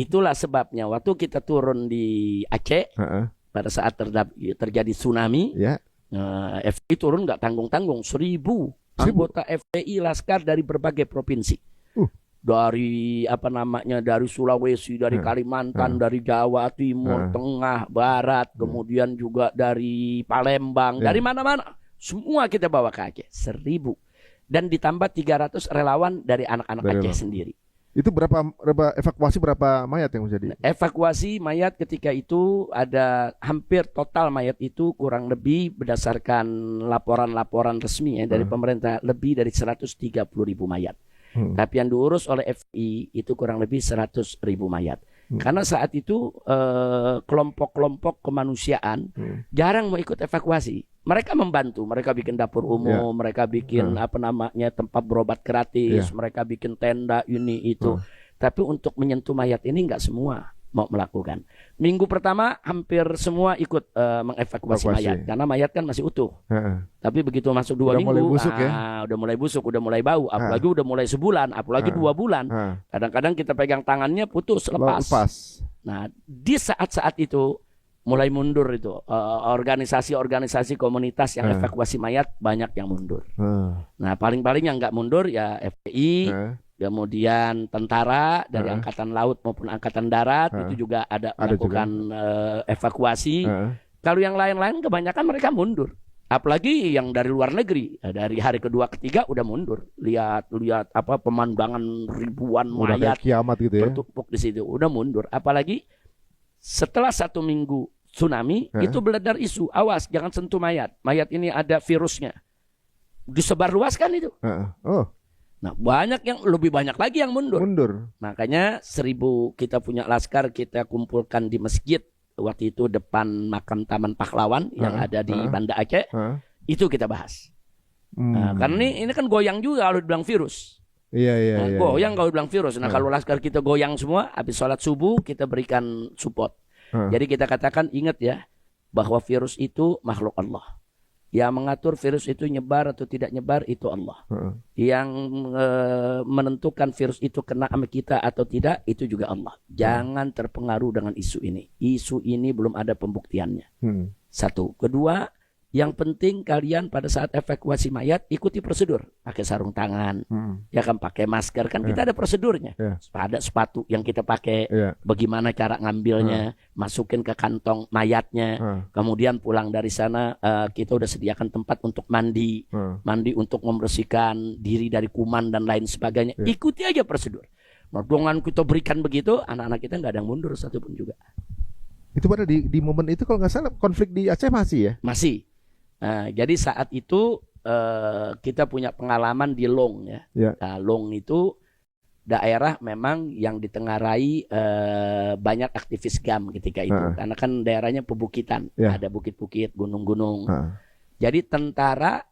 Itulah sebabnya waktu kita turun di Aceh pada saat terjadi tsunami, FPI turun nggak tanggung-tanggung, 1.000 anggota FPI Laskar dari berbagai provinsi. Dari dari Sulawesi, dari Kalimantan, dari Jawa Timur, Tengah, Barat, kemudian juga dari Palembang, dari mana-mana. Semua kita bawa ke Aceh, 1.000. Dan ditambah 300 relawan dari anak-anak Aceh sendiri. Itu berapa evakuasi berapa mayat yang menjadi? Evakuasi mayat ketika itu ada hampir total mayat itu kurang lebih berdasarkan laporan-laporan resmi dari pemerintah lebih dari 130.000 mayat. Tapi yang diurus oleh FPI itu kurang lebih 100.000 mayat. Karena saat itu kelompok-kelompok kemanusiaan jarang mau ikut evakuasi. Mereka membantu, mereka bikin dapur umum, mereka bikin tempat berobat gratis, mereka bikin tenda ini itu. Tapi untuk menyentuh mayat ini nggak semua mau melakukan. Minggu pertama hampir semua ikut mengevakuasi mayat karena mayat kan masih utuh. Tapi begitu masuk 2 minggu, mulai busuk, udah mulai busuk, udah mulai bau, apalagi udah mulai sebulan, apalagi 2 bulan. Kadang-kadang kita pegang tangannya putus, lepas. Nah, di saat-saat itu mulai mundur itu organisasi-organisasi komunitas yang evakuasi mayat banyak yang mundur. Nah, paling-paling yang nggak mundur ya FPI. Kemudian tentara dari Angkatan Laut maupun Angkatan Darat itu juga ada melakukan evakuasi. Kalau yang lain-lain kebanyakan mereka mundur. Apalagi yang dari luar negeri, dari hari kedua ketiga udah mundur. Lihat pemandangan ribuan mayat kiamat gitu ya. Bertumpuk di situ, udah mundur. Apalagi setelah 1 minggu tsunami itu beredar isu, awas jangan sentuh mayat. Mayat ini ada virusnya. Disebarluaskan itu. Nah, lebih banyak lagi yang mundur. Makanya 1.000 kita punya laskar kita kumpulkan di masjid waktu itu depan makam Taman Pahlawan yang ada di Banda Aceh. Itu kita bahas. Nah, karena ini kan goyang juga kalau dibilang virus. Goyang kalau dibilang virus. Nah, kalau laskar kita goyang semua, habis sholat subuh kita berikan support. Jadi kita katakan ingat ya bahwa virus itu makhluk Allah. Yang mengatur virus itu nyebar atau tidak nyebar itu Allah. Yang menentukan virus itu kena sama kita atau tidak itu juga Allah. Jangan terpengaruh dengan isu ini. Isu ini belum ada pembuktiannya. Satu. Kedua, yang penting kalian pada saat evakuasi mayat ikuti prosedur. Pakai sarung tangan, ya kan, pakai masker, kan kita ada prosedurnya. Ada sepatu yang kita pakai, bagaimana cara ngambilnya, masukin ke kantong mayatnya, kemudian pulang dari sana kita udah sediakan tempat untuk mandi, mandi untuk membersihkan diri dari kuman dan lain sebagainya. Ikuti aja prosedur. Nah, dengan kita berikan begitu, anak-anak kita nggak ada yang mundur satupun juga. Itu pada di momen itu kalau nggak salah konflik di Aceh masih ya? Masih. Nah, jadi saat itu kita punya pengalaman di Long ya. Nah, Long itu daerah memang yang ditengarai banyak aktivis GAM ketika itu. Karena kan daerahnya pebukitan, ada bukit-bukit, gunung-gunung. Jadi tentara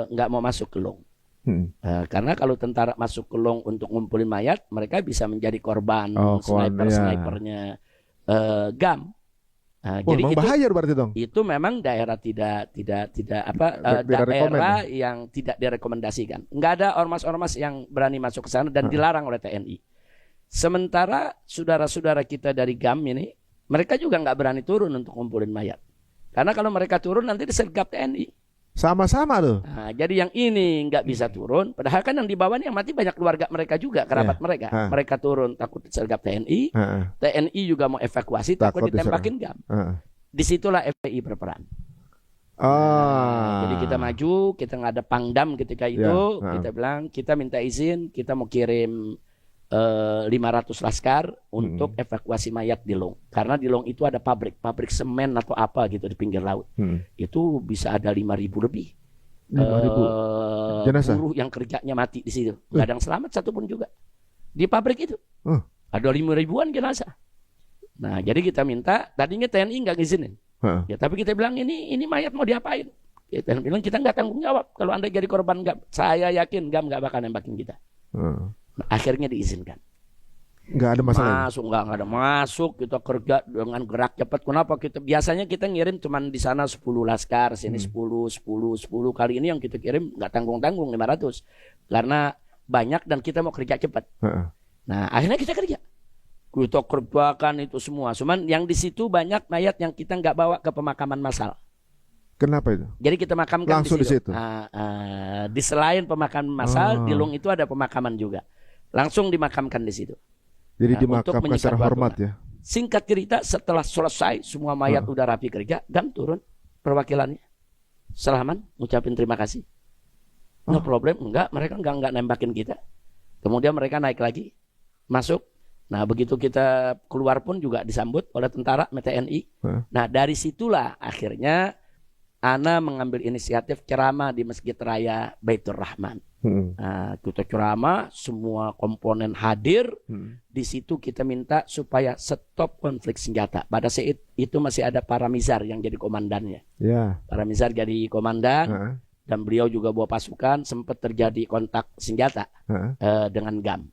nggak mau masuk ke Long. Karena kalau tentara masuk ke Long untuk ngumpulin mayat, mereka bisa menjadi korban snipernya GAM. Nah, jadi itu bahaya berarti dong. Itu memang daerah tidak daerah yang tidak direkomendasikan. Nggak ada ormas-ormas yang berani masuk ke sana dan dilarang oleh TNI. Sementara saudara-saudara kita dari GAM ini, mereka juga nggak berani turun untuk ngumpulin mayat. Karena kalau mereka turun nanti disergap TNI. Sama-sama loh. Nah, jadi yang ini nggak bisa turun. Padahal kan yang di bawah ini yang mati banyak keluarga mereka juga, kerabat mereka. Mereka turun takut disergap TNI. TNI juga mau evakuasi takut ditembakin GAM. Disitulah FPI berperan. Jadi kita maju, kita nggak ada pangdam ketika itu. Kita bilang kita minta izin, kita mau kirim 500 laskar untuk evakuasi mayat di Long. Karena di Long itu ada pabrik semen atau apa gitu di pinggir laut. Itu bisa ada 5.000 lebih. 5.000 jenazah. Buruh yang kerjanya mati di situ. Nggak ada yang selamat satupun juga. Di pabrik itu. Ada 5.000-an jenazah. Nah, jadi kita minta, tadinya TNI nggak ngizinin. Ya, tapi kita bilang ini mayat mau diapain? Kita bilang kita nggak tanggung jawab. Kalau Anda jadi korban GAM, saya yakin GAM nggak bakal nembakin kita. Akhirnya diizinkan. Nggak ada masalah. Nggak ada masuk, kita kerja dengan gerak cepat. Kenapa biasanya kita ngirim cuman di sana 10 laskar, sini 10 kali ini yang kita kirim nggak tanggung-tanggung 500. Karena banyak dan kita mau kerja cepat. Nah, akhirnya kita kerja. Kita kerjakan itu semua. Cuman yang di situ banyak mayat yang kita nggak bawa ke pemakaman massal. Kenapa itu? Jadi kita makamkan Langsung di situ. di situ. Di selain pemakaman massal, di Lung itu ada pemakaman juga. Langsung dimakamkan di situ. Jadi Untuk dimakamkan secara menyikat hormat waktu. ya. Singkat cerita, setelah selesai semua mayat udah rapi kerja, GAM turun perwakilannya. Salaman, ngucapin terima kasih. No problem, mereka enggak nembakin kita. Kemudian mereka naik lagi, masuk. Nah, begitu kita keluar pun juga disambut oleh tentara TNI. Nah, dari situlah akhirnya Ana mengambil inisiatif ceramah di Masjid Raya Baitur Rahman. Nah, kita ceramah, semua komponen hadir. Di situ kita minta supaya stop konflik senjata. Pada saat itu masih ada Paramizar yang jadi komandannya. Ya. Paramizar jadi komandan dan beliau juga bawa pasukan. Sempat terjadi kontak senjata dengan GAM.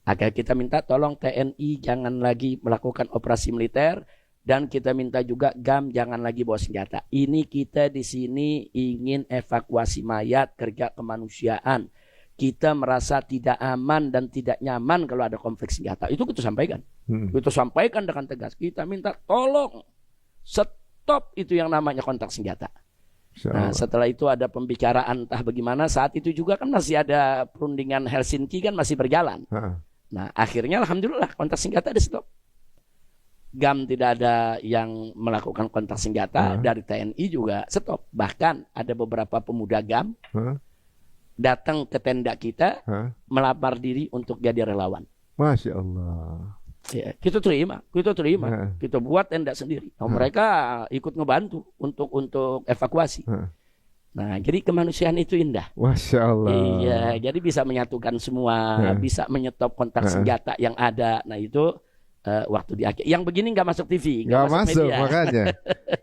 Akhirnya kita minta tolong TNI jangan lagi melakukan operasi militer. Dan kita minta juga GAM jangan lagi bawa senjata. Ini kita di sini ingin evakuasi mayat, kerja kemanusiaan. Kita merasa tidak aman dan tidak nyaman kalau ada konflik senjata. Itu kita sampaikan. Kita sampaikan dengan tegas. Kita minta tolong stop itu yang namanya kontak senjata. Nah, setelah itu ada pembicaraan entah bagaimana. Saat itu juga kan masih ada perundingan Helsinki kan masih berjalan. Nah, akhirnya alhamdulillah kontak senjata di stop. GAM tidak ada yang melakukan kontak senjata, dari TNI juga stop. Bahkan ada beberapa pemuda GAM datang ke tenda kita melamar diri untuk jadi relawan. Masya Allah. Ya, kita terima. Kita buat tenda sendiri. Nah, mereka ikut ngebantu untuk evakuasi. Nah, jadi kemanusiaan itu indah. Masya Allah. Iya, jadi bisa menyatukan semua, bisa menyetop kontak senjata yang ada. Nah, itu waktu di akhir. Yang begini nggak masuk TV, nggak masuk media. Makanya.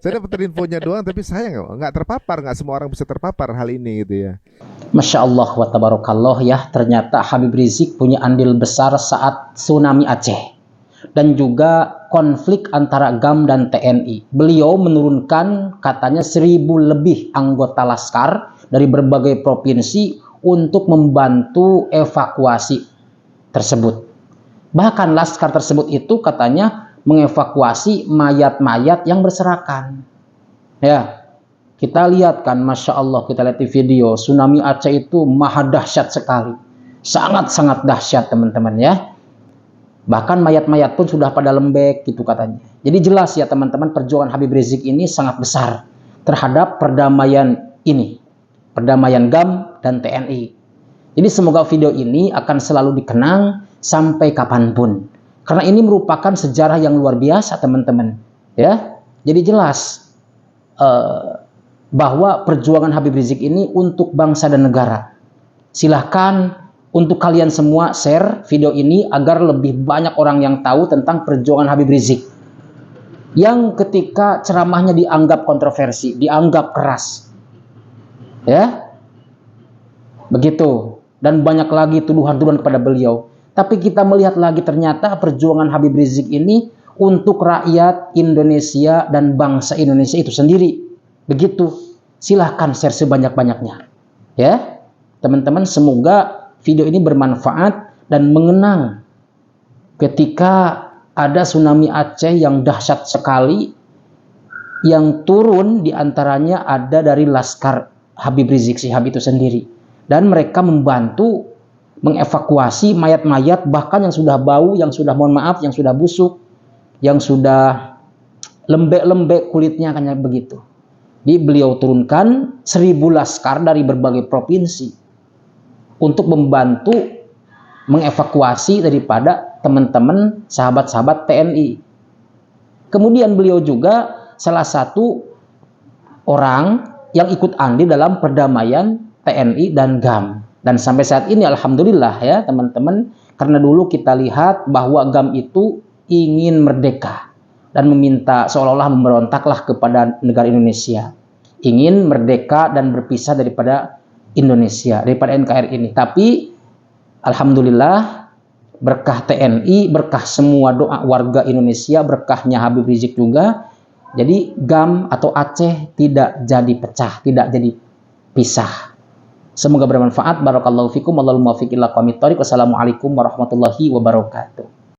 Saya dapat infonya doang, tapi saya nggak terpapar, nggak semua orang bisa terpapar hal ini gitu ya. Masya Allah wa tabarakallah ya, ternyata Habib Rizik punya andil besar saat tsunami Aceh dan juga konflik antara GAM dan TNI. Beliau menurunkan katanya 1.000 lebih anggota laskar dari berbagai provinsi untuk membantu evakuasi tersebut. Bahkan laskar tersebut itu katanya mengevakuasi mayat-mayat yang berserakan. Ya, kita lihat kan, Masya Allah, kita lihat di video, tsunami Aceh itu maha dahsyat sekali. Sangat-sangat dahsyat teman-teman ya. Bahkan mayat-mayat pun sudah pada lembek gitu katanya. Jadi jelas ya teman-teman, perjuangan Habib Rizik ini sangat besar terhadap perdamaian ini. Perdamaian GAM dan TNI. Jadi semoga video ini akan selalu dikenang sampai kapanpun. Karena ini merupakan sejarah yang luar biasa teman-teman. Ya, jadi jelas bahwa perjuangan Habib Rizik ini untuk bangsa dan negara. Silahkan untuk kalian semua share video ini agar lebih banyak orang yang tahu tentang perjuangan Habib Rizik. Yang ketika ceramahnya dianggap kontroversi, dianggap keras. Ya, begitu. Dan banyak lagi tuduhan-tuduhan kepada beliau. Tapi kita melihat lagi ternyata perjuangan Habib Rizik ini untuk rakyat Indonesia dan bangsa Indonesia itu sendiri. Begitu. Silahkan share sebanyak-banyaknya. Ya, teman-teman, semoga video ini bermanfaat dan mengenang ketika ada tsunami Aceh yang dahsyat sekali, yang turun diantaranya ada dari laskar Habib Rizik Syihab itu sendiri. Dan mereka membantu mengevakuasi mayat-mayat bahkan yang sudah bau, yang sudah mohon maaf, yang sudah busuk, yang sudah lembek-lembek kulitnya, kayak begitu. Jadi beliau turunkan 1.000 laskar dari berbagai provinsi untuk membantu mengevakuasi daripada teman-teman sahabat-sahabat TNI. Kemudian beliau juga salah satu orang yang ikut andil dalam perdamaian TNI dan GAM. Dan sampai saat ini alhamdulillah ya teman-teman, karena dulu kita lihat bahwa GAM itu ingin merdeka dan meminta seolah-olah memberontaklah kepada negara Indonesia. Ingin merdeka dan berpisah daripada Indonesia, daripada NKRI ini. Tapi alhamdulillah berkah TNI, berkah semua doa warga Indonesia, berkahnya Habib Rizik juga. Jadi GAM atau Aceh tidak jadi pecah, tidak jadi pisah. Semoga bermanfaat. Barakallahu fikum. Wallahul muwaffiq ila aqwamit thoriq. Wassalamualaikum warahmatullahi wabarakatuh.